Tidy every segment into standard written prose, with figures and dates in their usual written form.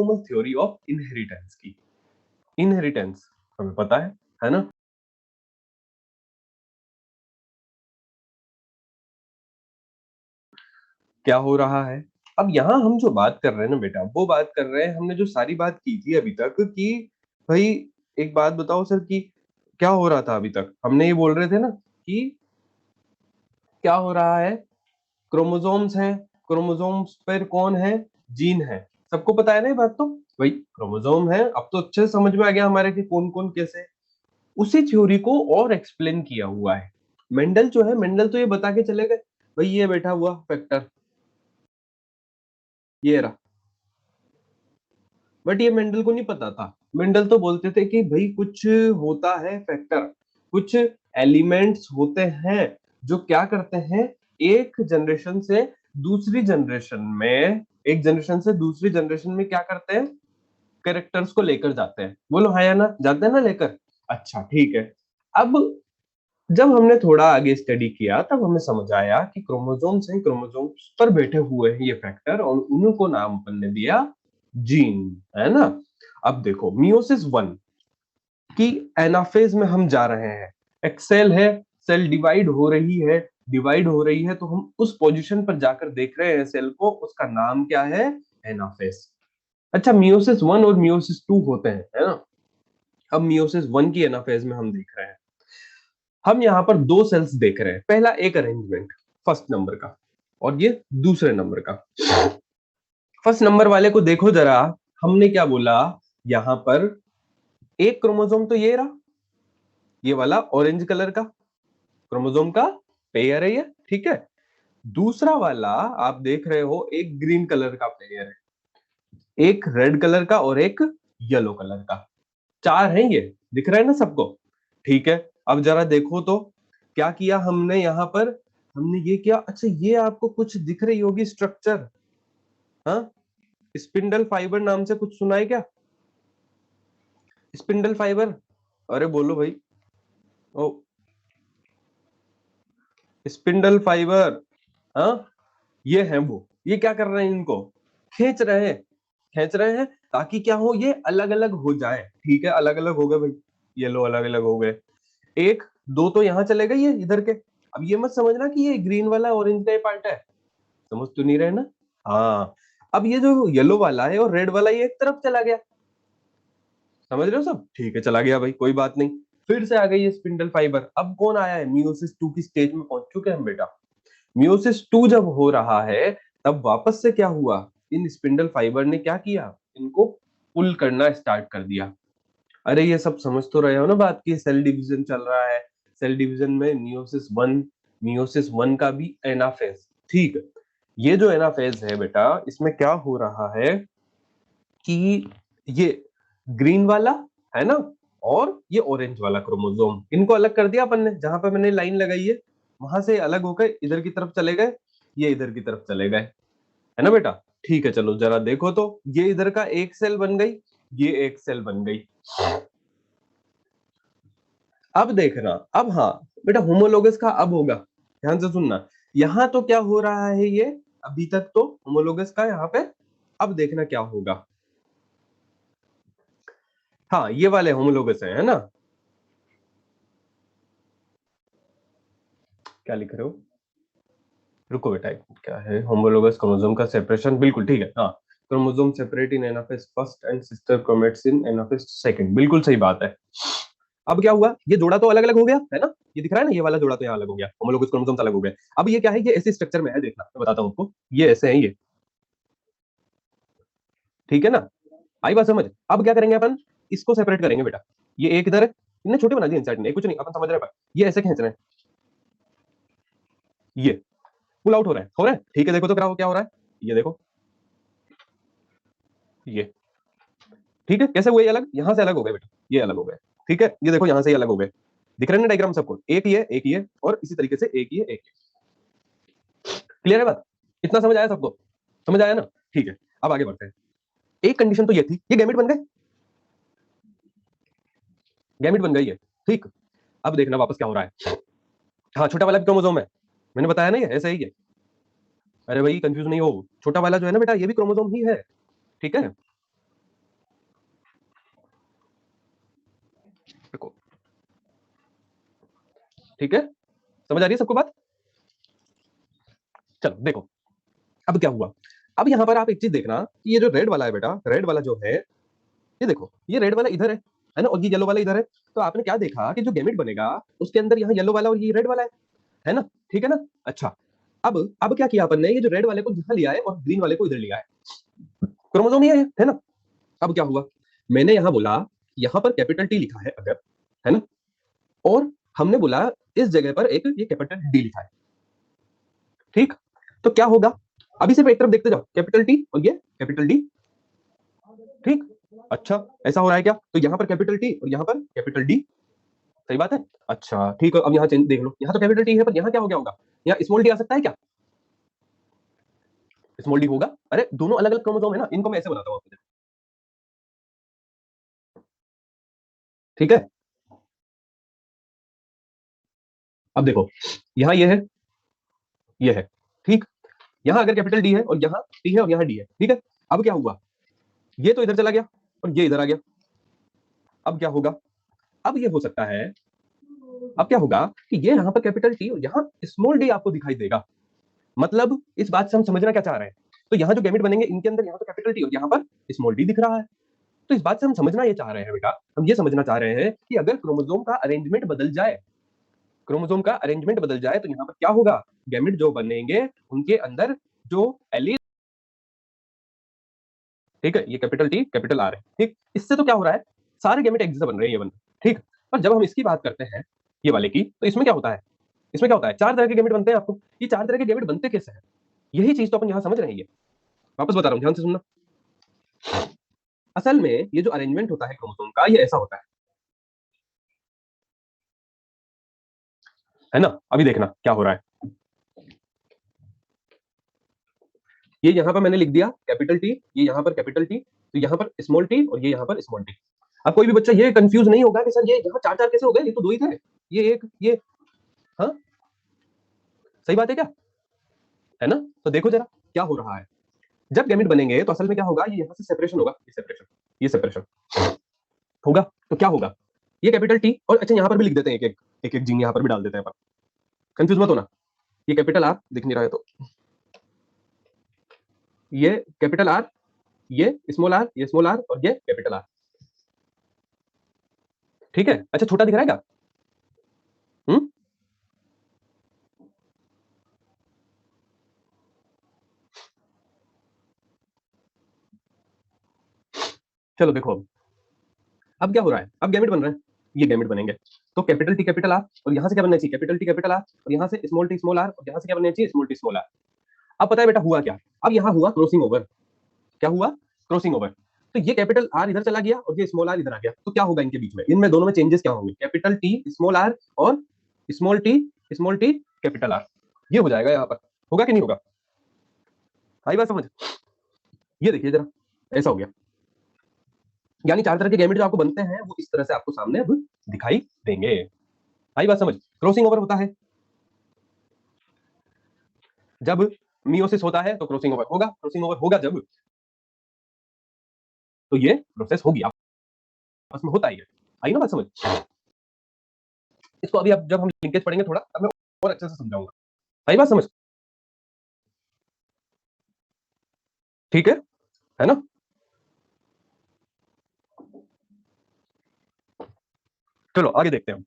Theory of inheritance की। Inheritance हमें पता है ना। क्या हो रहा है अब यहाँ हम जो बात कर रहे हैं ना बेटा, वो बात कर रहे हैं हमने जो सारी बात की थी अभी तक कि भाई एक बात बताओ सर कि क्या हो रहा था अभी तक। हमने ये बोल रहे थे ना कि क्या हो रहा है, क्रोमोसोम्स हैं, क्रोमोसोम्स पर कौन है, जीन है। सबको पता है ना ये बात तो। भाई क्रोमोसोम है, अब तो अच्छे से समझ में आ गया हमारे कि कौन कौन कैसे। उसी थ्योरी को और एक्सप्लेन किया हुआ है मेंडल जो है। मेंडल तो ये बता के चले गए भाई ये बैठा हुआ फैक्टर ये रहा, बट ये मेंडल को नहीं पता था। मेंडल तो बोलते थे कि भाई कुछ होता है फैक्टर, कुछ एलिमेंट्स होते हैं जो क्या करते हैं, एक जनरेशन से दूसरी जनरेशन में, एक जनरेशन से दूसरी जनरेशन में क्या करते हैं, कैरेक्टर्स को लेकर जाते हैं। बोलो हाँ या ना, जाते हैं ना लेकर। अच्छा ठीक है। अब जब हमने थोड़ा आगे स्टडी किया तब हमें समझ आया कि क्रोमोसोम्स हैं, क्रोमोसोम्स पर बैठे हुए हैं ये फैक्टर, और उनको नाम अपन ने दिया जीन, है ना। अब देखो मियोसिस वन की एनाफेज में हम जा रहे हैं। एक्सेल है, सेल डिवाइड हो रही है, डिवाइड हो रही है तो हम उस पोजीशन पर जाकर देख रहे हैं सेल को, उसका नाम क्या है, एनाफेज। अच्छा मियोसिस वन और मियोसिस टू होते हैं, है ना। अब मियोसिस वन की एनाफेज में हम देख रहे हैं, हम यहाँ पर दो सेल्स देख रहे हैं। पहला एक अरेंजमेंट फर्स्ट नंबर का, और ये दूसरे नंबर का। फर्स्ट नंबर वाले को देखो जरा, हमने क्या बोला, यहां पर एक क्रोमोसोम तो ये रहा, ये वाला ऑरेंज कलर का क्रोमोसोम का पेयर है ये, ठीक है। दूसरा वाला आप देख रहे हो एक ग्रीन कलर का पेयर है, एक रेड कलर का और एक येलो कलर का। चार है ये, दिख रहा है ना सबको, ठीक है। अब जरा देखो तो क्या किया हमने यहाँ पर, हमने ये किया। अच्छा ये आपको कुछ दिख रही होगी स्ट्रक्चर, हाँ, स्पिंडल फाइबर नाम से कुछ सुना है क्या, स्पिंडल फाइबर, अरे बोलो भाई। ओ स्पिंडल फाइबर, हाँ, ये है वो। ये क्या कर रहे हैं, इनको खींच रहे हैं, खींच रहे हैं ताकि क्या हो, ये अलग अलग हो जाए, ठीक है। अलग अलग हो गए भाई, ये लो अलग अलग हो गए। एक दो तो यहाँ चले गए ये इधर के। अब ये मत समझना कि ये ग्रीन वाला ऑरेंज का पार्ट है, समझ तो नहीं रहे ना। हाँ, अब ये जो येलो वाला है और रेड वाला ये एक तरफ चला गया, समझ रहे हो सब, ठीक है चला गया भाई, कोई बात नहीं। फिर से आ गई ये स्पिंडल फाइबर। अब कौन आया है, मियोसिस टू की स्टेज में पहुंच चुके हैं हम बेटा। मियोसिस टू जब हो रहा है तब वापस से क्या हुआ, इन स्पिंडल फाइबर ने क्या किया, इनको पुल करना स्टार्ट कर दिया। अरे ये सब समझ तो रहे हो ना बात की, सेल डिवीजन चल रहा है, सेल डिवीजन में मियोसिस वन का भी एनाफेज, ठीक है। ये जो एनाफेज है बेटा, इसमें क्या हो रहा है कि ये ग्रीन वाला है ना, और ये ऑरेंज वाला क्रोमोसोम, इनको अलग कर दिया अपन ने, जहां पे मैंने लाइन लगाई है वहां से अलग होकर इधर की तरफ चले गए, ये इधर की तरफ चले गए, है ना बेटा। ठीक है चलो जरा देखो तो, ये इधर का एक सेल बन गई, ये एक सेल बन गई। अब देखना, अब हाँ बेटा होमोलोगस का अब होगा, ध्यान से सुनना। यहां तो क्या हो रहा है ये, अभी तक तो होमोलोगस का यहाँ पे, अब देखना क्या होगा। हाँ ये वाले होमोलोगस है ना, क्या लिख रहे हो, रुको बेटा क्या है, होमोलोगस क्रोमोसोम का सेपरेशन, बिल्कुल ठीक है, हाँ। Chromosome separate in anaphase first and sister chromatids in anaphase second, बिल्कुल सही बात है। अब क्या हुआ, ये जोड़ा तो अलग अलग हो गया है ना, ये दिख रहा है ना, ये वाला जोड़ा तो यहाँ अलग हो गया, होमोलोगस क्रोमोसोम्स अलग हो गए। अब ये क्या है, ये ऐसे स्ट्रक्चर में है, देखना मैं बताता हूँ आपको, ये ऐसे है ये, ठीक है ना। आई बात समझ। अब क्या करेंगे अपन, इसको सेपरेट करेंगे बेटा। ये एक इधर है, इन्हें छोटे बना दिए इंसर्ट ने, कुछ नहीं अपन समझ रहे हैं। ये ऐसे खींच रहे हैं, ये पुल आउट हो रहा है ठीक है। देखो तो क्या हो रहा है, ये देखो, ये ठीक है, कैसे हुए ये अलग, यहां से अलग हो गए बेटा, ये अलग हो गए, ठीक है। ये देखो यहां से ये अलग हो गए, दिख रहे हैं ना डायग्राम सबको, एक ही है और इसी तरीके से एक ही है, एक क्लियर है बात, इतना समझ आया सबको, समझ आया ना, ठीक है। अब आगे बढ़ते हैं। एक कंडीशन तो ये थी, ये गैमेट बन गए, गैमेट बन गई है, ठीक। अब देखना वापस क्या हो रहा है। हाँ छोटा वाला भी क्रोमोसोम है, मैंने बताया ना ये ऐसे ही है। अरे भाई कंफ्यूज नहीं हो, छोटा वाला जो है ना बेटा, ये भी क्रोमोसोम ही है, ठीक है। देखो, ठीक है, समझ आ रही है सबको बात? चलो देखो, अब क्या हुआ। अब यहां पर आप एक चीज देखना कि ये जो रेड वाला है बेटा, रेड वाला जो है, ये देखो, ये रेड वाला इधर है ना, और ये येलो वाला इधर है। तो आपने क्या देखा कि जो गेमिट बनेगा उसके अंदर यहाँ येलो वाला और ये रेड वाला है ना, ठीक है ना। अच्छा, अब क्या किया अपन ने, ये जो रेड वाले को यहाँ लिया है और ग्रीन वाले को इधर लिया है, क्रोमोसोम ये है ना। अब क्या हुआ, मैंने यहाँ बोला, यहाँ पर कैपिटल टी लिखा है अगर, है ना, और हमने बोला इस जगह पर एक ये कैपिटल डी लिखा है, ठीक। तो क्या होगा, अभी सिर्फ एक तरफ देखते जाओ, कैपिटल टी और ये कैपिटल डी, ठीक। अच्छा, ऐसा हो रहा है क्या, तो यहाँ पर कैपिटल टी और यहाँ पर कैपिटल डी, सही बात है। अच्छा ठीक है, अब यहाँ देख लो, यहाँ तो कैपिटल टी है पर यहाँ क्या हो गया होगा, यहाँ स्मॉल डी आ सकता है क्या, स्मॉल डी होगा। अरे दोनों अलग अलग क्रोमोसोम है ना, इनको मैं ऐसे बनाता हूँ आपको, ठीक है। अब देखो, यहाँ ये है, ठीक। यहाँ अगर कैपिटल डी है और यहाँ टी है और यहाँ डी है, ठीक है। अब क्या हुआ, ये तो इधर चला गया और ये इधर आ गया। अब क्या होगा, अब ये हो सकता है, अब क्या होगा कि ये यहाँ पर कैपिटल टी और यहाँ स्मॉल डी आपको दिखाई देगा। मतलब इस बात से हम समझना क्या चाह रहे हैं, तो यहाँ जो गैमेट बनेंगे इनके अंदर यहाँ तो कैपिटल टी और यहाँ पर स्मॉल डी दिख रहा है। तो इस बात से हम समझना ये चाह रहे हैं बेटा, हम ये समझना चाह रहे हैं कि अगर क्रोमोसोम का अरेंजमेंट बदल जाए, क्रोमोसोम का अरेंजमेंट बदल जाए तो यहाँ पर क्या होगा, गैमेट जो बनेंगे उनके अंदर जो एलील, ठीक है, ये कैपिटल टी कैपिटल आर है, ठीक। इससे तो क्या हो रहा है, सारे गैमेट एक जैसे बन रहे हैं, ये बन, ठीक। पर जब हम इसकी बात करते हैं ये वाले की, तो इसमें क्या होता है, इसमें क्या होता है, चार तरह के गैमेट बनते हैं आपको, ये चार तरह के गैमेट बनते कैसे हैं, यही चीज तो अपन यहाँ समझ रहे हैं। ये वापस बता रहा हूँ, ध्यान से सुनना। असल में ये जो अरेंजमेंट होता है क्रोमोसोम का, ये ऐसा होता है ना। अभी देखना क्या हो रहा है, ये यहाँ पर मैंने लिख दिया कैपिटल टी, ये यहाँ पर कैपिटल टी, तो यहाँ पर स्मॉल टी और ये यहाँ पर स्मॉल टी। अब कोई भी बच्चा ये कंफ्यूज नहीं होगा कि सर ये यहाँ चार चार कैसे हो गए, ये तो दो ही थे, ये एक ये, हाँ सही बात है क्या, है ना। तो देखो जरा क्या हो रहा है, जब गैमेट बनेंगे तो असल में क्या होगा, ये यहाँ से सेपरेशन होगा, ये सेपरेशन होगा। तो क्या होगा, ये कैपिटल टी और अच्छा यहाँ पर भी लिख देते हैं एक एक जीन यहाँ पर भी डाल देते हैं, पर कंफ्यूज मत होना। ये कैपिटल आर दिख नहीं रहा है तो ये कैपिटल आर, ये स्मॉल आर, ये स्मॉल आर और ये कैपिटल आर, ठीक है। अच्छा छोटा दिख रहा है क्या, हम्म, चलो देखो, अब क्या हो रहा है, अब गैमेट बन रहे हैं, ये गैमेट बनेंगे, तो कैपिटल टी कैपिटल आर और यहाँ से क्या बनना चाहिए, कैपिटल टी कैपिटल आर और यहाँ से स्मॉल टी स्मॉल आर और यहाँ से क्या बनना चाहिए, स्मॉल टी स्मॉल आर। अब पता है बेटा हुआ क्या, अब यहाँ हुआ क्रॉसिंग ओवर, क्या हुआ, क्रॉसिंग ओवर। तो ये कैपिटल आर इधर चला गया और ये स्मॉल आर इधर आ गया, तो क्या होगा इनके बीच में, इनमें दोनों में चेंजेस क्या होंगे, कैपिटल टी स्मॉल आर और स्मॉल टी कैपिटल आर, ये हो जाएगा यहाँ पर, होगा कि नहीं होगा, आई बात समझ। ये देखिए जरा, ऐसा हो गया, यानी चार तरह के गैमेट जो आपको बनते हैं वो इस तरह से आपको सामने अब दिखाई देंगे। आई बात समझ, क्रॉसिंग ओवर होता है जब मियोसिस होता है, तो क्रॉसिंग ओवर होगा, क्रॉसिंग ओवर होगा जब, तो ये प्रोसेस होगी आपस में होता ही है। आई ना बात समझ, इसको अभी अब जब हम लिंकेज पढ़ेंगे थोड़ा तब मैं और अच्छे से समझाऊंगा, आई बात समझ, ठीक है ना। चलो आगे देखते हैं,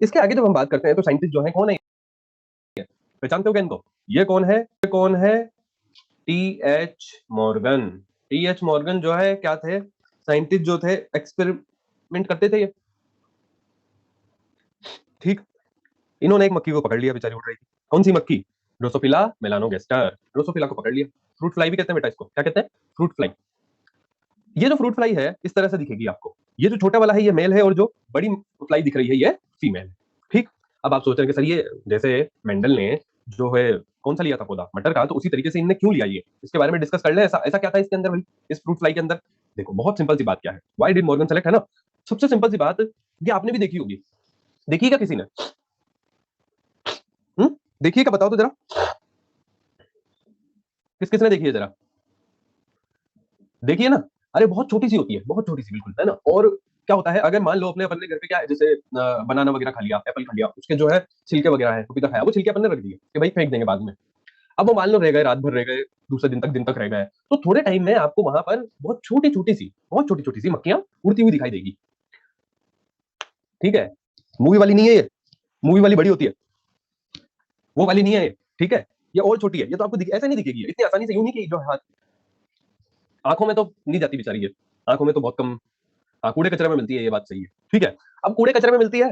इसके आगे जब हम बात करते हैं तो साइंटिस्ट जो है कौन है, पहचानते हो क्या इनको, ये कौन है, ये कौन है, T H Morgan. T H Morgan जो है क्या थे, साइंटिस्ट जो थे, एक्सपेरिमेंट करते थे ये, ठीक। इन्होंने एक मक्खी को पकड़ लिया, बेचारी उड़ रही थी, कौन सी मक्खी, ड्रोसोफिला मेलानोगास्टर, ड्रोसोफिला को पकड़ लिया, फ्रूट फ्लाई भी कहते हैं बेटा इसको, क्या कहते हैं, फ्रूट फ्लाई। ये जो फ्रूट फ्लाई है इस तरह से दिखेगी आपको, ये जो छोटा वाला है ये मेल है और जो बड़ी फ्लाई दिख रही है ये फीमेल है, ठीक। अब आप सोच रहे हैं कि सर ये जैसे मेंडल ने जो है कौन सा लिया था पौधा, मटर का, तो उसी तरीके से इनने क्यों लिया, ये इसके बारे में डिस्कस कर ले, ऐसा ऐसा क्या था इसके अंदर भाई, इस फ्रूट फ्लाई के अंदर। देखो बहुत सिंपल सी बात क्या है, व्हाई डिड मॉर्गन सेलेक्ट, है ना, सबसे सिंपल सी बात, ये आपने भी देखी होगी, देखिएगा किसी ने, देखिएगा बताओ तो जरा, किस किसने देखी है जरा, देखिए ना, अरे बहुत छोटी सी होती है, बहुत छोटी सी बिल्कुल, है ना, और क्या होता है, अगर मान लो अपने घर पे क्या है, जैसे बनाना वगैरह खा लिया, एप्पल खा लिया, उसके जो है छिलके वगैरह है, पपीता खाया, वो छिलके अपन ने रख दिए कि भाई फेंक देंगे बाद में। अब वो मान लो रह गए, रात भर रह गए, दूसरे दिन तक रह गए, तो थोड़े टाइम में आपको वहां पर बहुत छोटी छोटी सी मक्खियां उड़ती हुई दिखाई देगी। ठीक है, मूवी वाली नहीं है ये, मूवी वाली बड़ी होती है, वो वाली नहीं है ये। ठीक है, ये और छोटी है, ये तो आपको ऐसे नहीं दिखेगी इतनी आसानी से, यूं नहीं कि जो हाथ आंखों में तो नहीं जाती बेचारी ये, आंखों में तो बहुत कम। हाँ, कूड़े कचरे में मिलती है, ये बात सही है। ठीक है, अब कूड़े कचरे में मिलती है,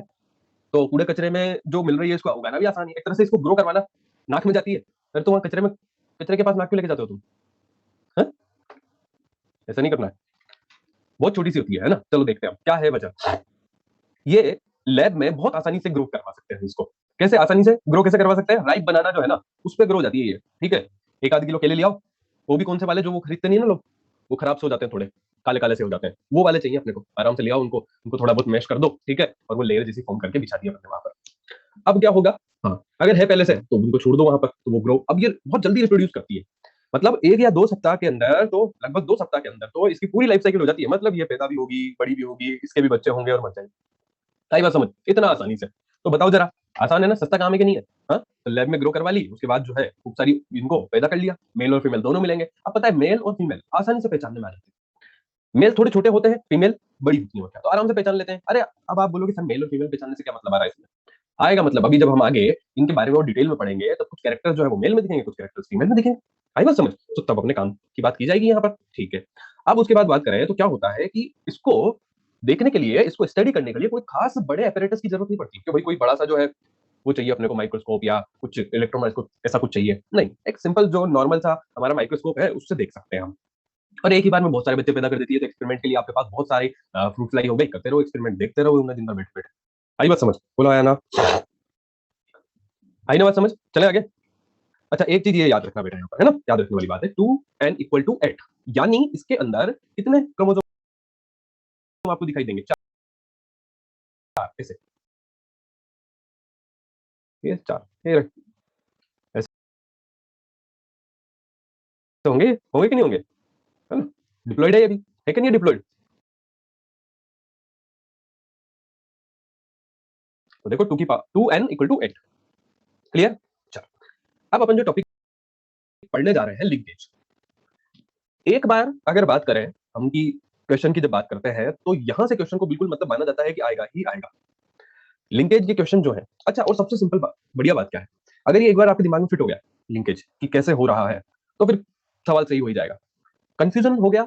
तो कूड़े कचरे में जो मिल रही है, इसको उगाना भी आसान है एक तरह से, इसको ग्रो करवाना। नाक में जाती है, फिर तो वहां कचरे के पास नाक क्यों लेके जाते हो तुम? हैं? ऐसा नहीं करना है, बहुत छोटी सी होती है ना। चलो देखते हैं अब क्या है वजह। ये लैब में बहुत आसानी से ग्रो करवा सकते हैं इसको। कैसे आसानी से ग्रो कैसे करवा सकते हैं? राइप बनाना जो है ना, उस पर ग्रो हो जाती है ये। ठीक है, एक आध किलो केले ले आओ, वो भी कौन से वाले जो वो खरीदते नहीं है ना लोग, वो खराब से हो जाते हैं, थोड़े काले काले से हो जाते हैं, वो वाले चाहिए अपने को। आराम से ले आओ उनको, उनको थोड़ा बहुत मैश कर दो, ठीक है, और वो लेयर जैसी फॉर्म करके बिछा दिया अपने वहां पर। अब क्या होगा, हाँ अगर है पहले से तो उनको छोड़ दो वहां पर, तो वो ग्रो, अब ये बहुत जल्दी रिप्रोड्यूस करती है। मतलब 1 या 2 सप्ताह के अंदर, तो लगभग 2 सप्ताह के अंदर तो इसकी पूरी लाइफ साइकिल हो जाती है। मतलब ये पैदा भी होगी, बड़ी भी होगी, इसके भी बच्चे होंगे और मर जाएंगे। आई बात समझ? इतना आसानी से। तो बताओ जरा, आसान है ना, सस्ता काम है कि नहीं है? हाँ, तो लैब में ग्रो करवा ली, उसके बाद जो है खूब सारी इनको पैदा कर लिया, मेल और फीमेल दोनों मिलेंगे। अब पता है मेल और फीमेल आसानी से पहचानने में आ जाते हैं। मेल थोड़े छोटे होते हैं, फीमेल बड़ी होती है, तो आराम से पहचान लेते हैं। अरे अब आप बोलोगे सर मेल और फीमेल पहचानने से क्या मतलब आ रहा है इसमें? आएगा मतलब, अभी जब हम आगे इनके बारे में और डिटेल में पढ़ेंगे, तो कुछ कैरेक्टर जो है वो मेल में दिखेंगे, कुछ कैरेक्टर्स फीमेल में दिखेंगे। आई बात समझ? तो तब अपने काम की बात की जाएगी यहाँ पर। ठीक है, अब उसके बाद बात करें तो क्या होता है कि इसको देखने के लिए, इसको स्टडी करने के लिए कोई खास बड़े एपरेटस की जरूरत नहीं पड़ती कि भाई कोई बड़ा सा जो है वो चाहिए अपने को, माइक्रोस्कोप या कुछ इलेक्ट्रॉन माइक्रोस्कोप ऐसा कुछ चाहिए नहीं। एक सिंपल जो नॉर्मल सा हमारा माइक्रोस्कोप है, उससे देख सकते हैं हम। और एक ही बार में बहुत सारे बच्चे पैदा कर देती है, तो एक्सपेरिमेंट के लिए आपके पास बहुत सारे फ्रूट फ्लाई हो गई, करते रहो एक्सपेरिमेंट, देखते रहो उन्हें दिन भर बैठे बैठे। आई बात समझ? बोलो आया ना? आई ना बात समझ? चले आगे। अच्छा, एक चीज ये याद रखना बेटा, यहाँ पर है ना, याद रखने वाली बात है, 2n = 8, यानी इसके अंदर कितने क्रोमोसोम आपको दिखाई देंगे? 4, ऐसे, ये 4, ये ऐसे होंगे, होंगे कि नहीं होंगे? है ना, डिप्लॉइड है ये भी, है कि नहीं डिप्लॉइड? तो देखो 2n = 8, क्लियर? चलो, अब अपन जो टॉपिक पढ़ने जा रहे हैं, लिंकेज। एक बार अगर बात करें हम की क्वेश्चन की, जब बात करते हैं तो यहां से क्वेश्चन को बिल्कुल मतलब माना जाता है कि आएगा ही आएगा, लिंकेज के क्वेश्चन जो है। अच्छा, और सबसे सिंपल बात, बढ़िया बात क्या है, अगर ये एक बार आपके दिमाग में फिट हो गया लिंकेज कि कैसे हो रहा है, तो फिर सवाल सही हो ही जाएगा। कंफ्यूजन हो गया,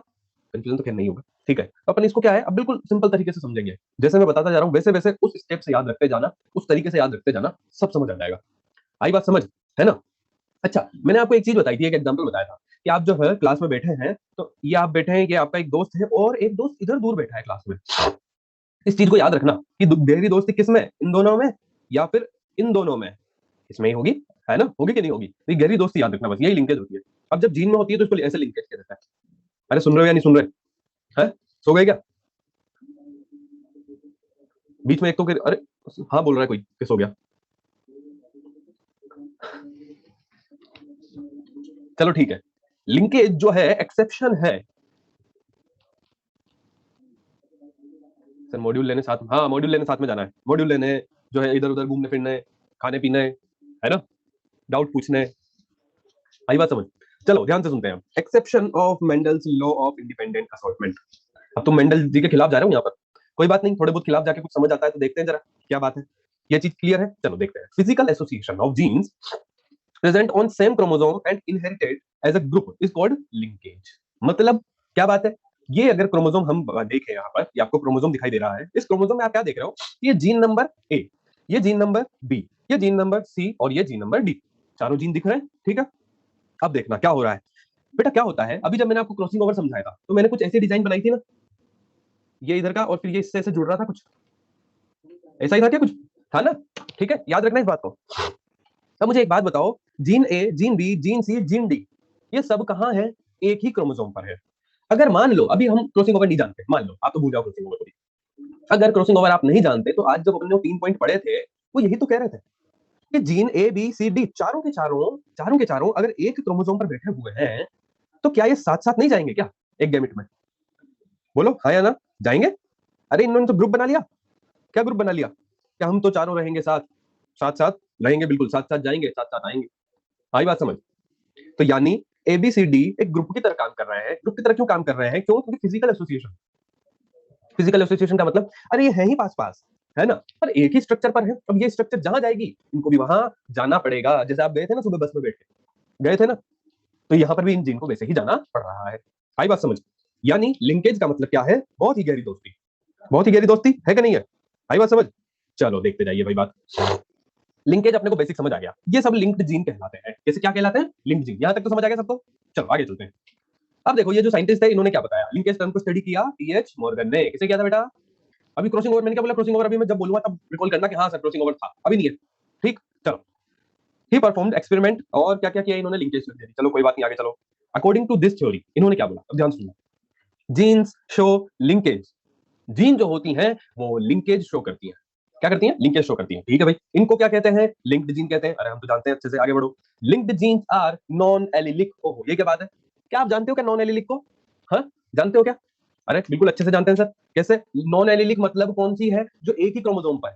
कंफ्यूजन तो खैर नहीं होगा। ठीक है, तो अपन इसको क्या है, अब बिल्कुल सिंपल तरीके से समझेंगे, जैसे मैं बताता जा रहा हूं वैसे वैसे उस स्टेप से याद रखते जाना, उस तरीके से याद रखते जाना, सब समझ आ जाएगा। आई बात समझ? है ना? अच्छा, मैंने आपको एक चीज बताई थी, एक एग्जांपल बताया था कि आप जो है क्लास में बैठे हैं, तो ये आप बैठे हैं, ये आपका एक दोस्त है और एक दोस्त इधर दूर बैठा है क्लास में। इस चीज को याद रखना कि गहरी दोस्ती किस में, इन दोनों में या फिर इन दोनों में, इसमें ही होगी, है ना? होगी कि नहीं होगी? तो ये गहरी दोस्ती याद रखना, बस यही लिंकेज होती है। अब जब जीन में होती है तो इसको ऐसे लिंकेज किया जाता है। अरे सुन रहे हो या नहीं सुन रहे? हैं? सो गए क्या? बीच में एक तो अरे हाँ बोल रहा है कोई, किस हो गया? चलो ठीक है, लिंकेज जो है एक्सेप्शन है। सर मॉड्यूल लेने साथ, हाँ मॉड्यूल लेने साथ में जाना है, मॉड्यूल लेने जो है, इधर उधर घूमने फिरने, खाने पीने, है ना, डाउट पूछने। आई बात समझ? चलो ध्यान से सुनते हैं हम। Exception of Mendel's law of independent assortment. अब तुम मेंडल जी के खिलाफ जा रहे हो यहाँ पर, कोई बात नहीं, थोड़े बहुत खिलाफ जाके कुछ समझ आता है तो देखते हैं जरा क्या बात है। ये चीज क्लियर है? चलो देखते हैं। Physical association of genes present on same chromosome and inherited as a group is called linkage. मतलब क्या बात है, ये अगर क्रोमोसोम हम देखें यहाँ पर, ये आपको क्रोमोसोम दिखाई दे रहा है, इस क्रोमोसोम में आप क्या देख रहे हो? ये जीन नंबर ए, ये जीन नंबर बी, ये जीन नंबर सी और ये जीन नंबर डी, चारों जीन दिख रहे हैं। ठीक है, अब देखना क्या हो रहा है बेटा। क्या होता है, अभी जब मैंने आपको क्रॉसिंग ओवर समझाया था, तो मैंने कुछ ऐसी डिजाइन बनाई थी ना, ये इधर का और फिर ये इससे ऐसे जुड़ रहा था, कुछ ऐसा ही था क्या? कुछ था ना? ठीक है, याद रखना इस बात को। अब मुझे एक बात बताओ, gene A, gene B, gene C, gene D, ये सब कहाँ है? एक ही क्रोमोसोम पर है। अगर मान लो अभी हम क्रॉसिंग ओवर नहीं जानते, मान लो आप तो भूल जाओ क्रॉसिंग ओवर को भी। अगर क्रॉसिंग ओवर आप नहीं जानते, तो आज जब अपने 3 पॉइंट पढ़े थे, वो यही तो कह रहे थे कि gene A B C D चारों के चारों अगर एक क्रोमोसोम पर बैठे हुए हैं, तो क्या ये साथ साथ नहीं जाएंगे क्या एक गैमेट में? बोलो हाँ या ना, जाएंगे? अरे इन्होंने तो ग्रुप बना लिया। क्या ग्रुप बना लिया? क्या हम तो चारों रहेंगे साथ, साथ साथ रहेंगे, बिल्कुल साथ साथ जाएंगे, साथ साथ आएंगे। आई बात समझ? तो यानी ABCD एक ग्रुप की तरह काम कर रहे हैं। ग्रुप की तरह क्यों काम कर रहे हैं? क्यों? क्योंकि फिजिकल एसोसिएशन। फिजिकल एसोसिएशन का मतलब अरे ये है ही पास पास, है ना, पर एक ही स्ट्रक्चर पर है। अब ये स्ट्रक्चर जहां जाएगी इनको भी वहां जाना पड़ेगा। जैसे आप गए थे ना सुबह बस में बैठ के, गए थे ना, तो यहाँ पर भी इन जिन को वैसे ही जाना पड़ रहा है। आई बात समझ? यानी लिंकेज का मतलब क्या है? बहुत ही गहरी दोस्ती। बहुत ही गहरी दोस्ती है कि नहीं है? आई बात समझ? चलो देखते जाइए भाई बात। लिंकेज अपने को बेसिक समझ आ गया। ये सब लिंक्ड जीन कहलाते हैं। कैसे क्या कहलाते हैं? Linked gene. यहां तक तो समझ आ गया सबको? चलो आगे चलते हैं। अब देखो ये जो साइंटिस्ट है इन्होंने क्या बताया, लिंकेज टर्म को स्टडी किया TH मॉर्गन ने। किसे किया था बेटा? अभी क्रॉसिंग ओवर मैंने क्या बोला? क्रॉसिंग ओवर अभी मैं जब बोलूंगा तब रिकॉल करना कि हाँ सर क्रॉसिंग ओवर था, अभी नहीं है। ठीक, चलो। ही परफॉर्म्ड एक्सपेरिमेंट और क्या क्या किया इन्होंने? Linkage study. चलो कोई बात नहीं, आगे चलो। अकॉर्डिंग टू दिस थ्योरी इन्होंने क्या बोला, अब ध्यान सुनो। Jeans show linkage. जीन जो होती हैं वो लिंकेज शो करती हैं। क्या करती हैं? लिंकेज शो करती हैं। ठीक है भाई, इनको क्या कहते हैं? लिंक्ड जीन कहते हैं। अरे हम तो जानते हैं अच्छे से, आगे बढ़ो। Linked genes are non allelic. ओहो ये क्या बात है? क्या आप जानते हो क्या नॉन एलिलिक को? हाँ, जानते हो क्या? अरे बिल्कुल अच्छे से जानते हैं सर। कैसे? नॉन एलिलिक मतलब कौन सी है? जो एक ही क्रोमोसोम पर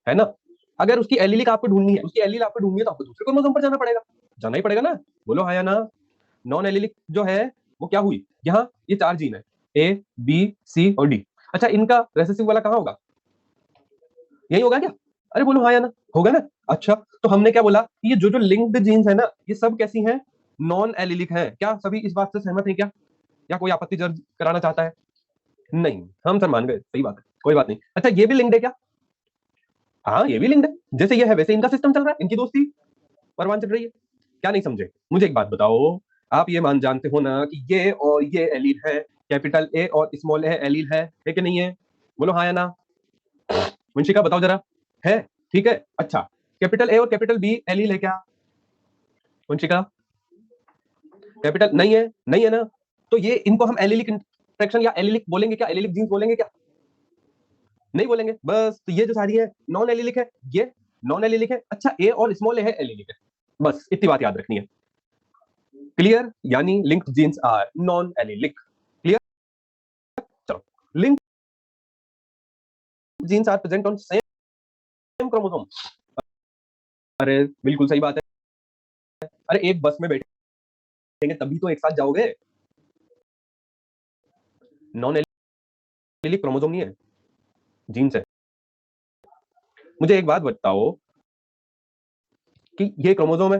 है ना। अगर उसकी एलिलिक आपको ढूंढनी है, उसकी एलील आपको ढूंढनी है तो आपको दूसरे क्रोमोसोम पर जाना पड़ेगा। जाना ही पड़ेगा ना। बोलो हाँ या ना। नॉन एलिलिक जो है वो क्या हुई? यहाँ ये चार जीन है, A B C और D। अच्छा इनका रेसेसिव वाला कहाँ होगा? यही होगा क्या? अरे बोलो हाँ या ना, होगा ना। अच्छा तो हमने क्या बोला, ये जो जो लिंक्ड जीन्स है ना ये सब कैसी हैं? नॉन एलिलिक है। क्या सभी इस बात से सहमत है क्या? या कोई आपत्ति दर्ज कराना चाहता है? नहीं, हम सर मान गए, सही बात है, कोई बात नहीं। अच्छा ये भी लिंक्ड है क्या? हाँ ये भी लिंक्ड है। जैसे ये है वैसे इनका सिस्टम चल रहा है, इनकी दोस्ती परवान चल रही है। क्या नहीं समझे? मुझे एक बात बताओ, आप ये मान जानते हो ना कि ये और ये एलील है, कैपिटल ए और स्मॉल ए एलील है कि नहीं है? बोलो हाँ या ना। वंशिका बताओ जरा। है? ठीक है। अच्छा कैपिटल ए और कैपिटल बी एलील है क्या? वंशिका कैपिटल नहीं है, नहीं है ना। तो ये इनको हम एलिलिक इंटरेक्शन या एलिलिक बोलेंगे क्या? एलिलिक जीन्स बोलेंगे क्या? नहीं बोलेंगे। बस तो ये जो सारी है नॉन एलिलिक है, ये नॉन एलिलिक है। अच्छा ए और स्मॉल ए है एलिलिक है। बस इतनी बात याद रखनी है। क्लियर? यानी linked genes are non allelic. Clear? चलो। Linked genes are present on same chromosome. अरे बिल्कुल सही बात है। अरे एक बस में बैठेंगे तभी तो एक साथ जाओगे। नॉन एलिलिक क्रोमोसोम नहीं है, जीन्स है। मुझे एक बात बताओ कि ये क्रोमोसोम है,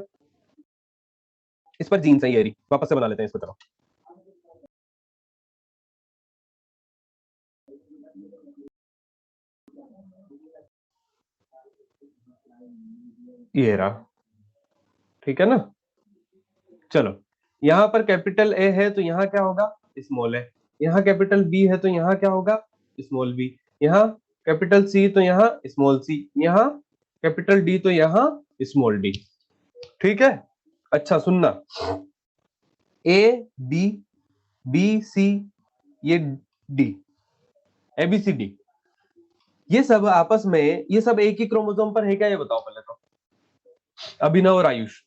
इस पर जीन्स है, ये वापस से बना लेते हैं इसको। चलो ये रहा, ठीक है ना। चलो यहां पर कैपिटल ए है तो यहाँ क्या होगा? स्मॉल है। यहाँ कैपिटल बी है तो यहाँ क्या होगा? Small B. यहाँ कैपिटल सी तो यहाँ स्मॉल सी। यहाँ कैपिटल डी तो यहाँ स्मॉल डी। ठीक है। अच्छा सुनना, A B B C ये डी, ABCD ये सब आपस में, ये सब एक ही क्रोमोसोम पर है क्या? ये बताओ पहले तो। अभिनव और आयुष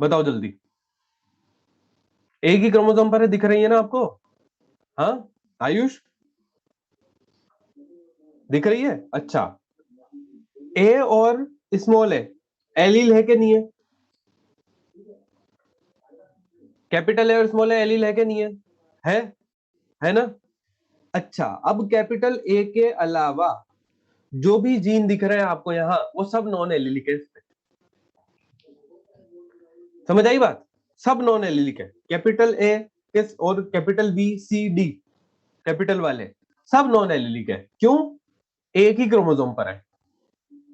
बताओ जल्दी। एक ही क्रोमोसोम पर है, दिख रही है ना आपको? हाँ आयुष दिख रही है? अच्छा ए और स्मॉल है एलील है कि नहीं है? कैपिटल ए और स्मॉल है एलील है कि नहीं है? है है ना। अच्छा अब कैपिटल ए के अलावा जो भी जीन दिख रहे हैं आपको यहाँ वो सब नॉन एलिलिक है। समझ आई बात? सब नॉन एलिलिक है। कैपिटल ए और capital B C D capital वाले सब नॉन एलिलिक है। क्यों? एक ही क्रोमोसोम पर है।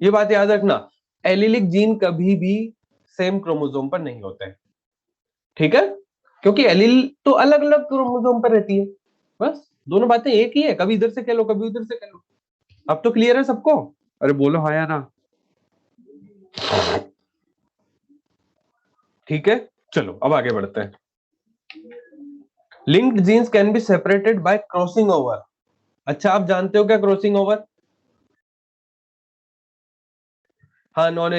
ये बात याद रखना, एलिलिक जीन कभी भी सेम क्रोमोसोम पर नहीं होते हैं। ठीक है, क्योंकि एलील तो अलग अलग क्रोमोसोम पर रहती है। बस दोनों बातें एक ही है, कभी इधर से कह लो कभी उधर से कह लो। अब तो क्लियर है सबको? अरे बोलो हाँ या ना। ठीक है, चलो अब आगे बढ़ते हैं। Linked genes can be separated by crossing over. अच्छा आप जानते हो क्या क्रॉसिंग ओवर? हाँ नॉन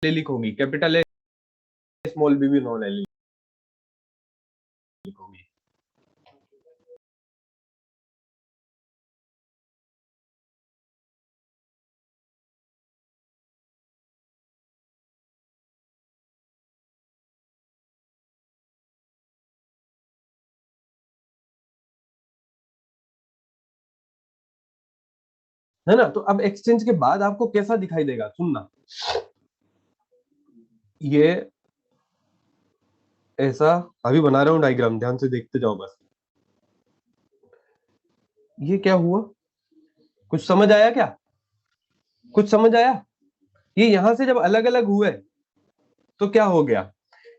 एलिलिक होगी, कैपिटल ए स्मॉल बी भी नॉन एलिलिक होगी। है ना। तो अब एक्सचेंज के बाद आपको कैसा दिखाई देगा, सुनना, ये ऐसा अभी बना रहा हूं डायग्राम, ध्यान से देखते जाओ बस। ये क्या हुआ, कुछ समझ आया क्या, कुछ समझ आया? ये यहां से जब अलग अलग हुए तो क्या हो गया,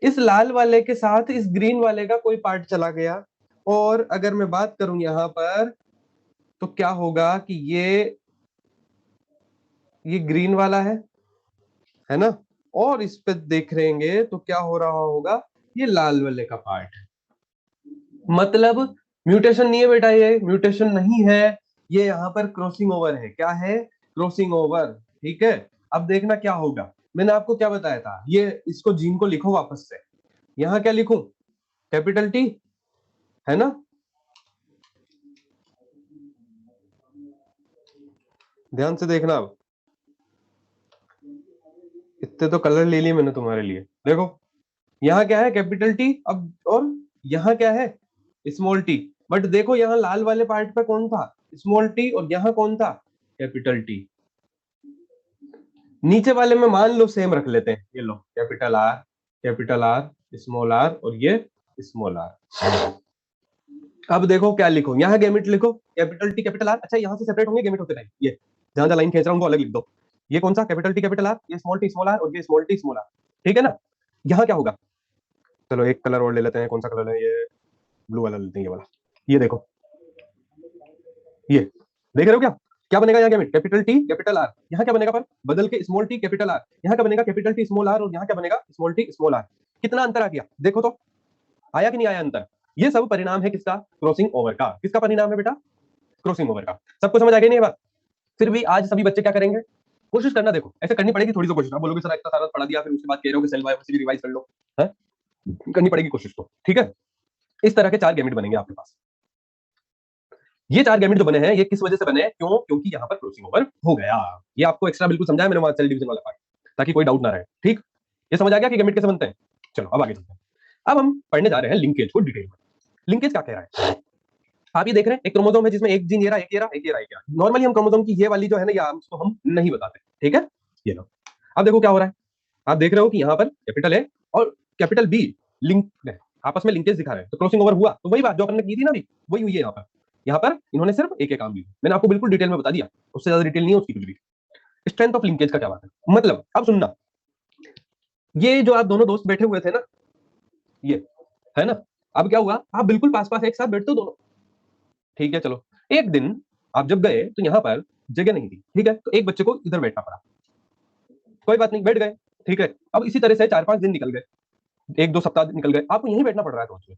इस लाल वाले के साथ इस ग्रीन वाले का कोई पार्ट चला गया। और अगर मैं बात करूं यहां पर, तो क्या होगा कि ये ग्रीन वाला है ना, और इस पे देख रहेंगे तो क्या हो रहा होगा, ये लाल वाले का पार्ट है। मतलब म्यूटेशन नहीं है बेटा, ये म्यूटेशन नहीं है, ये यहाँ पर क्रॉसिंग ओवर है। क्या है, क्रॉसिंग ओवर। ठीक है, अब देखना क्या होगा, मैंने आपको क्या बताया था, ये इसको जीन को लिखो वापस से, यहाँ क्या लिखूं, कैपिटल टी, है ना। ध्यान से देखना, अब इतने तो कलर ले लिए मैंने तुम्हारे लिए, देखो यहाँ क्या है, कैपिटल टी। अब और यहाँ क्या है, स्मॉल टी। बट देखो यहाँ लाल वाले पार्ट पे कौन था, स्मॉल टी, और यहाँ कौन था, कैपिटल टी। नीचे वाले में मान लो सेम रख लेते हैं, ये लो कैपिटल आर, स्मॉल आर, और ये स्मॉल आर। अब देखो क्या लिखो, यहाँ गैमेट लिखो, कैपिटल टी कैपिटल आर। अच्छा यहाँ से सेपरेट होंगे गैमेट होते टाइम, ये जहां जहां लाइन खींच रहा हूँ वो अलग लिख दो। ये कौन सा, कैपिटल टी कैपिटल आर, ये स्मॉल टी स्मॉल आर, और ये स्मॉल टी स्मॉल आर। ठीक है ना। यहाँ क्या होगा, चलो एक कलर और ले लेते हैं, कौन सा कलर है, ये ब्लू वाला लेते हैं, ये वाला। ये देखो, ये देख रहे हो क्या, क्या बनेगा यहाँ gamete, capital T capital R. यहाँ क्या बनेगा, पर बदल के स्मॉल टी कैपिटल आर। यहाँ क्या बनेगा, कैपिटल टी स्मॉल आर, और यहाँ क्या बनेगा, स्मॉल टी स्मॉल आर। कितना अंतर आ गया, देखो तो, आया कि नहीं आया अंतर। ये सब परिणाम है किसका, क्रॉसिंग ओवर का। किसका परिणाम है बेटा, क्रॉसिंग ओवर का। सबको समझ आ गई नहीं ये बात। फिर भी आज सभी बच्चे क्या करेंगे, कोशिश करना, देखो ऐसे करनी पड़ेगी थोड़ी सी कोशिश। आप बोलोगे सर इतना सारा पढ़ा दिया, फिर उसके बाद कह रहे हो कि सेल बायोलॉजी रिवाइज कर लो, है करनी पड़ेगी कोशिश तो। ठीक है, इस तरह के 4 गैमेट बनेंगे आपके पास। ये 4 गैमेट जो बने हैं, ये किस वजह से बने, क्यों, क्योंकि यहाँ पर क्रॉसिंग ओवर हो गया। ये आपको एक्स्ट्रा बिल्कुल समझाया मैंने वहां सेल डिवीजन वाला पार्ट, ताकि कोई डाउट ना रहे। ठीक, ये समझ आ गया कि गैमेट कैसे बनते हैं। चलो अब आगे चलते हैं। अब हम पढ़ने जा रहे हैं लिंकेज को डिटेल में। लिंकेज क्या कह रहा है, आप ये देख रहे हैं एक क्रोमोसोम है जिसमें एक जीन ये रहा, एक ये रहा, एक ये रहा, एक ये रहा। नॉर्मली हम क्रोमोसोम की ये वाली जो है ना, ये उसको हम नहीं बताते। ठीक है, ये लो। अब देखो क्या हो रहा है, आप देख रहे हो कि यहाँ पर कैपिटल ए और कैपिटल बी लिंक है, आपस में लिंकेज दिखा रहे हैं, तो क्रॉसिंग ओवर हुआ। तो वही बात जो अपन ने की थी ना अभी, वही हुई है यहाँ पर। यहाँ पर इन्होंने सिर्फ एक काम लिया, मैंने आपको बिल्कुल डिटेल में बता दिया, उससे ज्यादा डिटेल नहीं है उसकी कुछ भी। स्ट्रेंथ ऑफ लिंकेज का क्या बात है, मतलब अब सुनना, ये जो आप दोनों दोस्त बैठे हुए थे ना, ये है ना, अब क्या हुआ, आप बिल्कुल पास पास एक साथ बैठते हो दोनों। ठीक है, चलो एक दिन आप जब गए तो यहाँ पर जगह नहीं थी। ठीक है, तो एक बच्चे को इधर बैठना पड़ा, कोई बात नहीं, बैठ गए। ठीक है, अब इसी तरह से 4-5 दिन निकल गए, 1-2 सप्ताह निकल गए, आपको यहीं बैठना पड़ रहा है रोज में।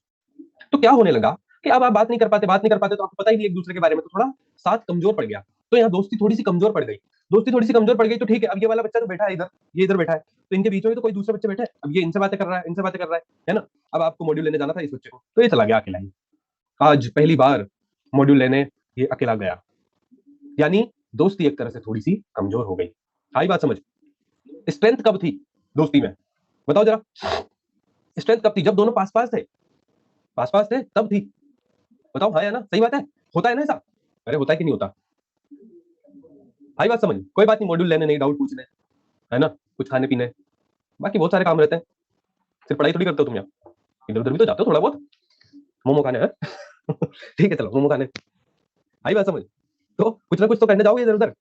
तो क्या होने लगा कि अब आप बात नहीं कर पाते, तो आपको पता ही नहीं एक दूसरे के बारे में, तो थोड़ा साथ कमजोर पड़ गया। तो यहाँ दोस्ती थोड़ी सी कमजोर पड़ गई, तो ठीक है, अब ये वाला बच्चा जो बैठा है इधर, ये इधर बैठा है, तो इनके बीच में तो कोई दूसरे बच्चे बैठे हैं, अब ये इनसे बातें कर रहा है, है ना। अब आपको मॉड्यूल लेने जाना था इस बच्चे को, तो ये चला गया अकेला ही। आज पहली बार मॉड्यूल लेने ये अकेला गया, यानी दोस्ती एक तरह से थोड़ी सी कमजोर हो गई। आई बात समझ, स्ट्रेंथ कब थी दोस्ती में, बताओ जरा, स्ट्रेंथ कब थी, जब दोनों पास पास थे तब थी। बताओ, हाँ या ना, सही बात है, होता है ना ऐसा, अरे होता है कि नहीं होता। आई बात समझ, कोई बात नहीं, मॉड्यूल लेने नहीं, डाउट पूछने, है ना, कुछ खाने पीने, बाकी बहुत सारे काम रहते हैं, सिर्फ पढ़ाई थोड़ी करते हो तुम यहाँ, इधर उधर भी तो जाते हो थोड़ा बहुत, मोमो खाने हैं। ठीक है, चलो मोमो खाने, आई बात समझ, तो कुछ ना कुछ तो करने जाओगे इधर उधर।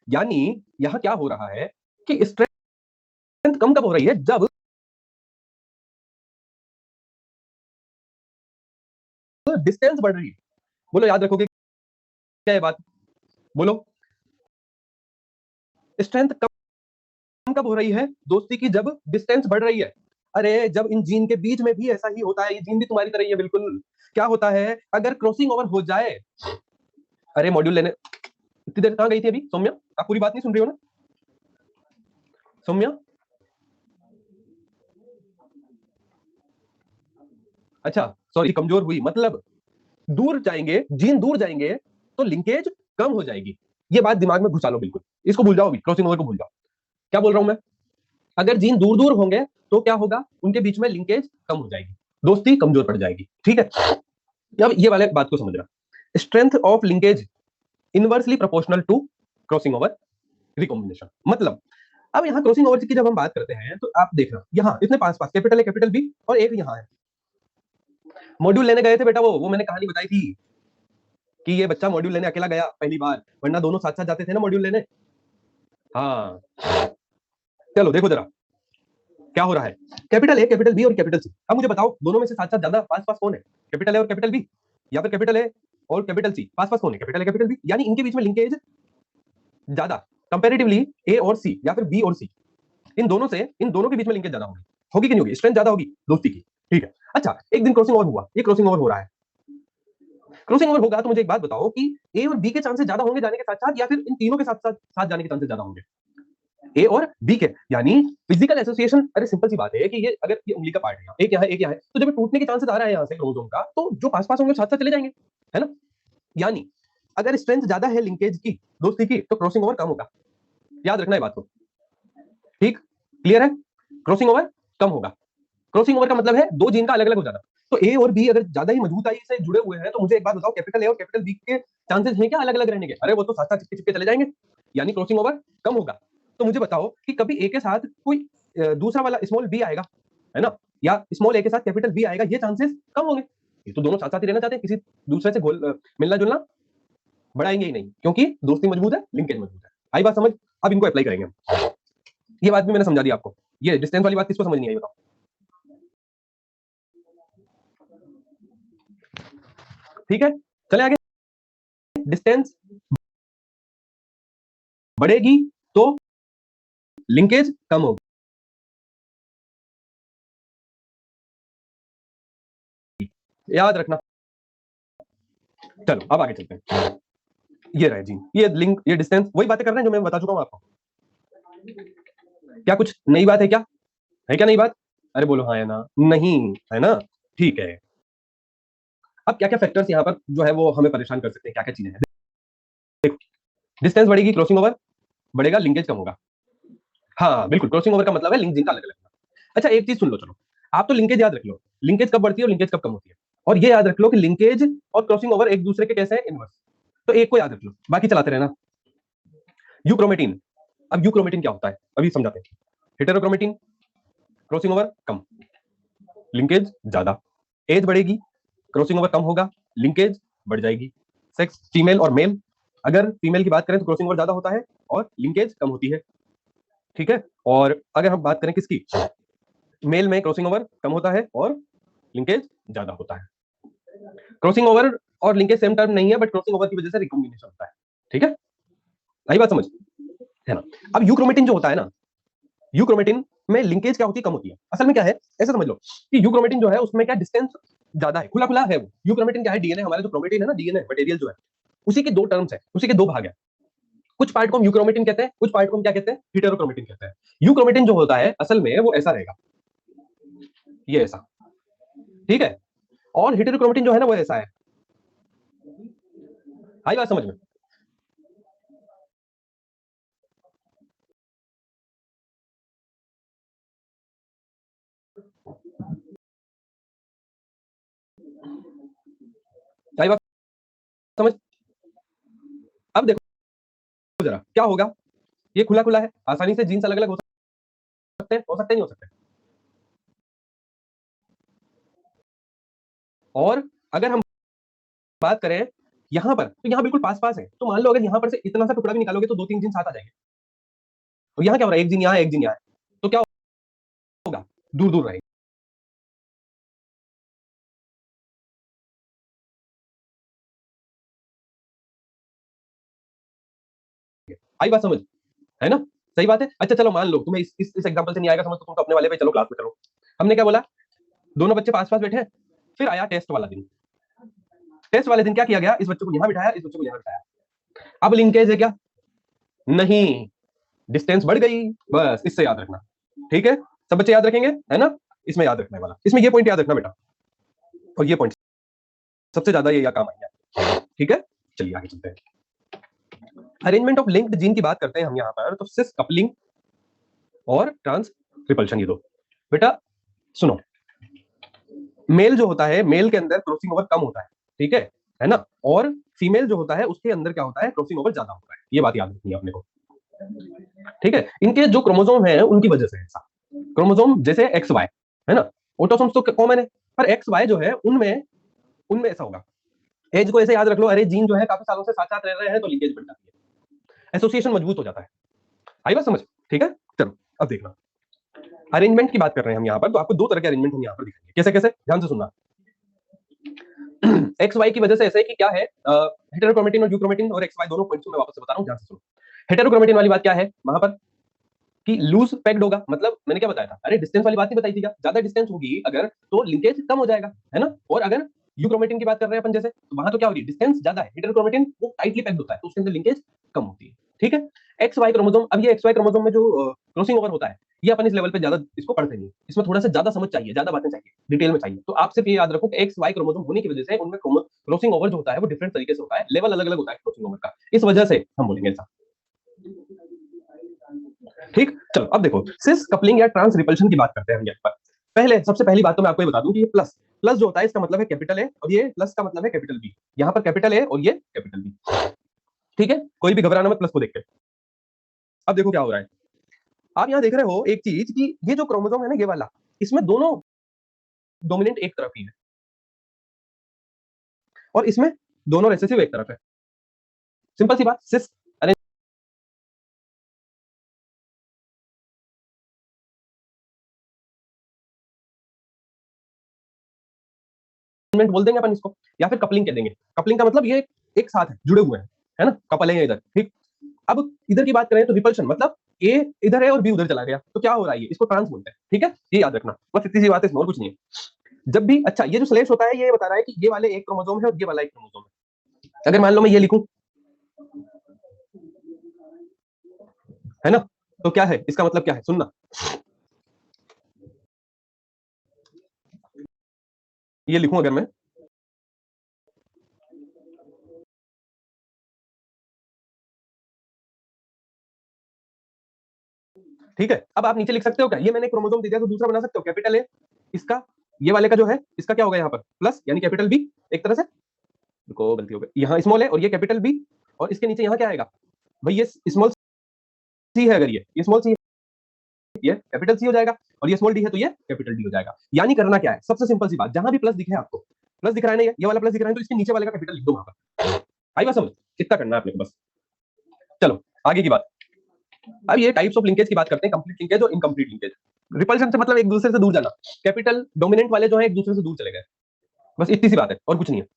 यानी यहाँ क्या हो रहा है कि स्ट्रेंथ कम कब हो रही है, जब डिस्टेंस बढ़ रही है। बोलो, याद रखोगे क्या ये बात, बोलो, स्ट्रेंथ कम कब हो रही है दोस्ती की, जब डिस्टेंस बढ़ रही है। अरे जब इन जीन के बीच में भी ऐसा ही होता है, ये जीन भी तुम्हारी तरह ही है बिल्कुल। क्या होता है, अगर क्रॉसिंग ओवर हो जाए, अरे मॉड्यूल लेने, इतनी देर कहां गई थी अभी सौम्या, आप पूरी बात नहीं सुन रही हो ना सौम्या। अच्छा सॉरी, कमजोर हुई मतलब दूर जाएंगे, जीन दूर जाएंगे तो लिंकेज कम हो जाएगी। ये बात दिमाग में घुसा लो बिल्कुल, इसको भूल जाओ, अभी क्रॉसिंग ओवर को भूल जाओ। क्या बोल रहा हूं मैं, अगर जीन दूर दूर होंगे तो क्या होगा, उनके बीच में लिंकेज कम हो जाएगी, दोस्ती कमजोर पड़ जाएगी। ठीक है, अब ये वाले बात को समझना, strength of linkage inversely proportional to crossing over recombination. मतलब अब यहाँ क्रॉसिंग ओवर की जब हम बात करते हैं तो आप देखना यहाँ इतने पास पास कैपिटल ए कैपिटल बी और एक यहाँ है। मॉड्यूल लेने गए थे बेटा, वो मैंने कहानी बताई थी कि ये बच्चा मॉड्यूल लेने अकेला गया पहली बार, वरना दोनों साथ साथ जाते थे ना मॉड्यूल लेने। हाँ चलो देखो जरा क्या हो रहा है, कैपिटल ए कैपिटल बी और कैपिटल सी। अब मुझे बताओ दोनों में से साथ साथ ज्यादा पास पास कौन है, कैपिटल ए और कैपिटल बी या फिर कैपिटल ए और कैपिटल सी? पास पास कौन है, कैपिटल ए कैपिटल बी, यानी इनके बीच में लिंकेज ज्यादा कंपैरेटिवली ए और सी या फिर बी और सी, इन दोनों के बीच में लिंकेज ज्यादा होगी कि नहीं होगी, स्ट्रेंथ ज्यादा होगी दोस्ती की। ठीक है, अच्छा एक दिन क्रॉसिंग ओवर हुआ, ये क्रॉसिंग ओवर हो रहा है, क्रॉसिंग ओवर होगा तो मुझे एक बात बताओ कि ए और बी के चांसेस ज्यादा होंगे जाने के साथ साथ या फिर इन तीनों के साथ साथ साथ जाने के चांसेस ज्यादा होंगे? ए और बी के, यानी फिजिकल एसोसिएशन। अरे सिंपल सी बात है कि ये अगर ये उंगली का पार्ट है, एक यहाँ है एक यहाँ है, तो जब टूटने के चांसेस आ रहा है यहाँ से क्रोमोसोम का, तो जो पास पास होंगे साथ साथ चले जाएंगे, है ना? यानी अगर स्ट्रेंथ ज्यादा है लिंकेज की, दोस्ती की, तो क्रॉसिंग ओवर कम होगा। याद रखना है बात को, ठीक? क्लियर है? क्रॉसिंग ओवर कम होगा। क्रॉसिंग ओवर का मतलब है दो जीन का अलग अलग हो जाना। तो ए और बी अगर ज्यादा ही मजबूताई से जुड़े हुए हैं तो मुझे एक बात बताओ, कैपिटल ए और कैपिटल बी के चांसेस हैं क्या अलग अलग रहने के? अरे वो तो साथ साथ चिपके चिपके चले जाएंगे, यानी क्रॉसिंग ओवर कम होगा। तो मुझे बताओ कि कभी ए के साथ कोई दूसरा वाला स्मॉल बी आएगा, है ना, या स्मॉल ए के साथ कैपिटल बी आएगा, ये चांसेस कम होंगे। ये तो दोनों साथ साथ ही रहना चाहते हैं, किसी दूसरे से मिलना जुलना बढ़ाएंगे ही नहीं, क्योंकि दोस्ती मजबूत है, लिंकेज मजबूत है। आई बात समझ? अब इनको अप्लाई करेंगे हम। ये बात भी मैंने समझा दी आपको। ये डिस्टेंस वाली बात किसको समझ नहीं आई बताओ? ठीक है, चले आगे। डिस्टेंस बढ़ेगी तो लिंकेज कम होगी, याद रखना। चलो अब आगे चलते हैं। ये रहे जी, ये लिंक, ये डिस्टेंस, वही बातें कर रहे हैं जो मैं बता चुका हूं आपको। क्या कुछ नई बात है क्या? है क्या नई बात? अरे बोलो हाँ या ना। नहीं है ना? ठीक है। अब क्या क्या फैक्टर्स यहाँ पर जो है वो हमें परेशान कर सकते हैं, क्या क्या चीजें हैं? देखो, डिस्टेंस बढ़ेगी, क्रॉसिंग ओवर बढ़ेगा, लिंकेज कम होगा। हाँ बिल्कुल, क्रॉसिंग ओवर का मतलब है लिंक जिनका अलग अलग होगा। अच्छा एक चीज सुन लो, चलो आप तो लिंकेज याद रख लो, लिंकेज कब बढ़ती है और लिंकेज कब कम होती है। और ये याद रख लो कि लिंकेज और क्रॉसिंग ओवर एक दूसरे के कैसे हैं, इनवर्स। तो एक को याद रख लो, बाकी चलाते रहना। यूक्रोमेटिन, अब यूक्रोमेटिन क्या होता है अभी समझाते हैं। हेटेरोक्रोमेटिन, क्रॉसिंग ओवर कम, लिंकेज ज्यादा। एज बढ़ेगी, क्रॉसिंग ओवर कम होगा, लिंकेज बढ़ जाएगी। सेक्स फीमेल और मेल, अगर फीमेल की बात करें तो क्रॉसिंग ओवर ज्यादा होता है और लिंकेज कम होती है। ठीक है, और अगर हम बात करें किसकी, मेल में क्रॉसिंग ओवर कम होता है और लिंकेज ज्यादा होता है। क्रॉसिंग ओवर और लिंकेज सेम टर्म नहीं है, बट क्रॉसिंग ओवर की वजह से रिकॉम्बिनेशन होता है। ठीक है, आई बात समझ, है ना? अब यूक्रोमेटिन जो होता है ना, यूक्रोमेटिन में लिंकेज क्या होती है, कम होती है। असल में क्या है, ऐसा समझ लो कि यूक्रोमेटिन जो है उसमें क्या डिस्टेंस ज्यादा है, खुला खुला है वो। यूक्रोमेटिन क्या है, डीएनए, हमारा जो क्रोमेटिन है ना, डीएनए मटेरियल जो है, उसी के दो टर्म्स है, उसी के दो भाग है। कुछ पार्ट को हम यूक्रोमेटिन कहते हैं, कुछ पार्ट को हम क्या कहते हैं, हेटेरोक्रोमेटिन कहते हैं। यूक्रोमेटिन जो होता है असल में वो ऐसा रहेगा, ये ऐसा, ठीक है, और हेटेरोक्रोमेटिन जो है ना वो ऐसा है। आई बात समझ में? आई बात समझ? अब देखो जरा क्या होगा, ये खुला खुला है, आसानी से जीन्स अलग अलग हो सकते हैं, हो सकते नहीं हो सकते। और अगर हम बात करें यहां पर, तो यहां बिल्कुल पास पास है, तो मान लो अगर यहां पर से इतना सा टुकड़ा भी निकालोगे तो दो तीन जीन साथ आ जाएंगे। और यहाँ क्या हो रहा है, एक जीन यहाँ है एक जीन यहाँ है, तो क्या होगा, दूर दूर रहेंगे। आई बात समझ, है ना? सही बात है। अच्छा चलो मान लो तुम्हें इस एग्जांपल से नहीं आएगा समझ, तो तुम तो अपने वाले पे चलो, क्लास में चलो। हमने क्या बोला, दोनों बच्चे पास पास बैठे हैं, फिर आया टेस्ट वाला दिन। टेस्ट वाले दिन क्या किया गया, इस बच्चे को यहाँ बिठाया, इस बच्चे को यहाँ बिठाया। अब लिंकेज है क्या? नहीं, डिस्टेंस बढ़ गई, बस इससे याद रखना। ठीक है, सब बच्चे याद रखेंगे, है ना? इसमें याद रखने वाला, इसमें ये पॉइंट याद रखना बेटा, और ये पॉइंट सबसे ज्यादा ये काम आएंगे। ठीक है, चलिए आगे चलते हैं। अरेंजमेंट ऑफ लिंक्ड जीन की बात करते हैं हम यहाँ पर, तो सिस कपलिंग और ट्रांस रिपल्शन, ये दो। बेटा सुनो, मेल जो होता है, मेल के अंदर क्रॉसिंग ओवर कम होता है, ठीक है है ना। और फीमेल जो होता है उसके अंदर क्या होता है, क्रॉसिंग ओवर ज्यादा होता है, ये बात याद रखनी है अपने को, ठीक है। इनके जो क्रोमोसोम है उनकी वजह से ऐसा, क्रोमोसोम जैसे एक्स वाई, है ना, ऑटोसोम्स तो कॉमन है, पर एक्स वाई जो है उनमें उनमें ऐसा होगा। एज को ऐसे याद रख लो, अरे जीन जो है काफी सालों से साथ साथ रह रहे हैं तो लिंकेज बन जाती है, एसोसिएशन मजबूत हो जाता है। आई बात समझ, ठीक है। चलो अब देखना, अरेंजमेंट की बात कर रहे हैं हम यहाँ पर, तो आपको दो तरह के अरेंजमेंट हम यहाँ पर दिखाएंगे, कैसे कैसे, ध्यान से सुनना। एक्स वाई की वजह से ऐसे है कि क्या है, हेटेरोक्रोमेटिन और यूक्रोमेटिन और एक्स वाई दोनों पॉइंट्स मैं वापस से बता रहा हूँ, ध्यान से सुनो। हेटेरोक्रोमेटिन वाली बात क्या है वहां पर, कि लूज पैक्ड होगा, मतलब मैंने क्या बताया था, अरे डिस्टेंस वाली बात नहीं बताई थी क्या, ज्यादा डिस्टेंस होगी अगर तो लिंकेज कम हो जाएगा, है ना। और अगर यूक्रोमेटिन की बात कर रहे हैं अपन जैसे, तो वहां तो क्या होगी, डिस्टेंस ज्यादा है, हेटेरोक्रोमेटिन वो टाइटली पैक्ड होता है तो उसके अंदर लिंकेज कम होती है, ठीक है। एक्स वाई क्रोमोसोम, अब ये एक्स वाई क्रोमोसोम में जो क्रॉसिंग ओवर होता है, ये अपन इस लेवल पे ज्यादा इसको पढ़ते नहीं, इसमें थोड़ा सा ज्यादा समझ चाहिए, ज्यादा बातें चाहिए, डिटेल में चाहिए। तो आप सिर्फ ये याद रखो कि एक्स वाई क्रोमोसोम होने की वजह से उनमें क्रॉसिंग ओवर जो होता है वो डिफरेंट तरीके से होता है, लेवल अलग अलग होता है क्रॉसिंग ओवर का, इस वजह से हम बोलेंगे ऐसा, ठीक। चलो अब देखो, सिस कपलिंग या ट्रांस रिपल्शन की बात करते हैं हम यहाँ पर। पहले सबसे पहली बात तो मैं आपको ये बता दूं कि ये प्लस प्लस जो होता है इसका मतलब है कैपिटल ए, और ये प्लस का मतलब है कैपिटल बी, यहाँ पर कैपिटल ए और ये कैपिटल बी, ठीक है। कोई भी घबराना मत प्लस को देख के। अब देखो क्या हो रहा है, आप यहाँ देख रहे हो एक चीज कि ये जो क्रोमोसोम है ना, ये वाला, इसमें दोनों डोमिनेंट एक तरफ ही है और इसमें दोनों रिसेसिव एक तरफ है, सिंपल सी बात। सिस अरेंजमेंट बोल देंगे अपन इसको, या फिर कपलिंग कह देंगे। कपलिंग का मतलब ये एक साथ है, जुड़े हुए हैं, है ना, कपल है इधर, ठीक। अब इधर की बात करें तो रिपल्शन मतलब ए इधर है और बी उधर चला गया, तो क्या हो रहा है, ये इसको ट्रांस बोलते हैं, ठीक है। ये याद रखना, बस इतनी सी बात है, इसमें और कुछ नहीं है। जब भी, अच्छा, ये जो स्लेश होता है ये बता रहा है कि ये वाले एक क्रोमोसोम है और ये वाला एक क्रोमोसोम है। अगर मान लो मैं ये लिखूं, है ना, तो क्या है इसका मतलब, क्या है, सुनना, ये लिखूं अगर मैं, ठीक है। अब आप नीचे लिख सकते हो क्या, ये मैंने क्रोमोसोम दे दिया तो दूसरा बना सकते हो, कैपिटल ए इसका, ये वाले का जो है इसका क्या होगा यहाँ पर प्लस, यानी कैपिटल बी एक तरह से, देखो गलती हो गई, यहाँ स्मॉल है और ये कैपिटल बी, और इसके नीचे यहाँ क्या आएगा भाई, ये स्मॉल सी है, अगर ये स्मॉल सी है, ये कैपिटल सी हो जाएगा, और ये स्मॉल डी है तो ये कैपिटल डी हो जाएगा। यानी करना क्या है, सबसे सिंपल सी बात, जहां भी प्लस दिखे आपको, प्लस दिख रहा है ना, ये वाला प्लस दिख रहा है तो इसके नीचे वाले का कैपिटल लिख दो वहां पर। आई बात समझ, कितना करना है आपने को बस। चलो आगे की बात, अब ये टाइप्स ऑफ लिंकेज की बात करते हैं, कंप्लीट लिंकेज और इनकम्प्लीट लिंकेज। रिपल्शन से मतलब एक दूसरे से दूर जाना, कैपिटल डोमिनेंट वाले जो है एक दूसरे से दूर चले गए, बस इतनी सी बात है और कुछ नहीं है।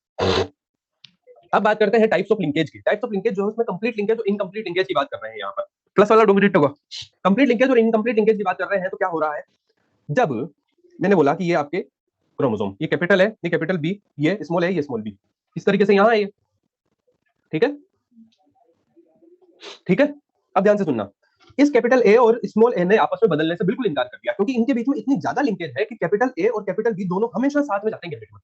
अब बात करते हैं टाइप्स ऑफ लिंकेज की। टाइप्स ऑफ लिंकेज जो है उसमें कंप्लीट लिंकेज और इनकम्प्लीट लिंकेज की बात कर रहे हैं यहाँ पर, प्लस वाला डोमिनेट होगा। कंप्लीट लिंकेज और इनकम्प्लीट लिंकेज की बात कर रहे हैं तो क्या हो रहा है, जब मैंने बोला कि ये आपके क्रोमोसोम, ये कैपिटल है, ये कैपिटल बी, ये स्मॉल है, ये स्मॉल बी, इस तरीके से यहाँ है ये, ठीक है, ठीक है। अब ध्यान से सुनना, इस कैपिटल ए और स्मॉल ए ने आपस में बदलने से बिल्कुल इनकार कर दिया, क्योंकि इनके बीच में इतनी ज्यादा लिंकेज है कि कैपिटल ए और कैपिटल बी दोनों हमेशा साथ में जाते हैं गैमेट में।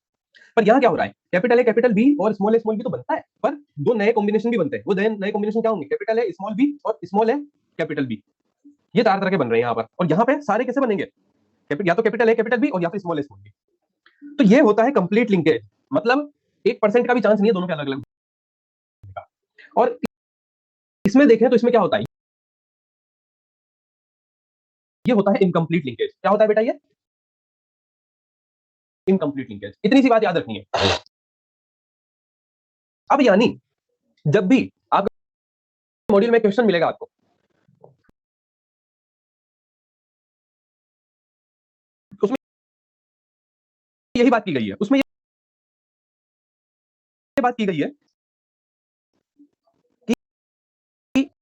पर यहाँ क्या हो रहा है, कैपिटल ए कैपिटल बी और स्मॉल ए तो बनता है, पर दो नए कॉम्बिनेशन भी बनते हैं। वो नए कॉम्बिनेशन क्या होंगे, कैपिटल ए स्मॉल बी और स्मॉल ए कैपिटल बी, ये चार तरह के बन रहे हैं यहाँ पर। और यहाँ पे सारे कैसे बनेंगे, या तो कैपिटल ए कैपिटल बी और या फिर स्मॉल ए स्मॉल बी। तो ये होता है कंप्लीट लिंकेज, मतलब 1% का भी चांस नहीं है दोनों के अलग अलग का। और इसमें देखें तो इसमें क्या होता है, ये होता है इनकम्प्लीट लिंकेज। क्या होता है बेटा ये, इनकम्प्लीट लिंकेज, इतनी सी बात याद रखनी है। अब यानी जब भी आप मॉड्यूल में क्वेश्चन मिलेगा आपको, उसमें यही बात की गई है, उसमें ये बात की गई है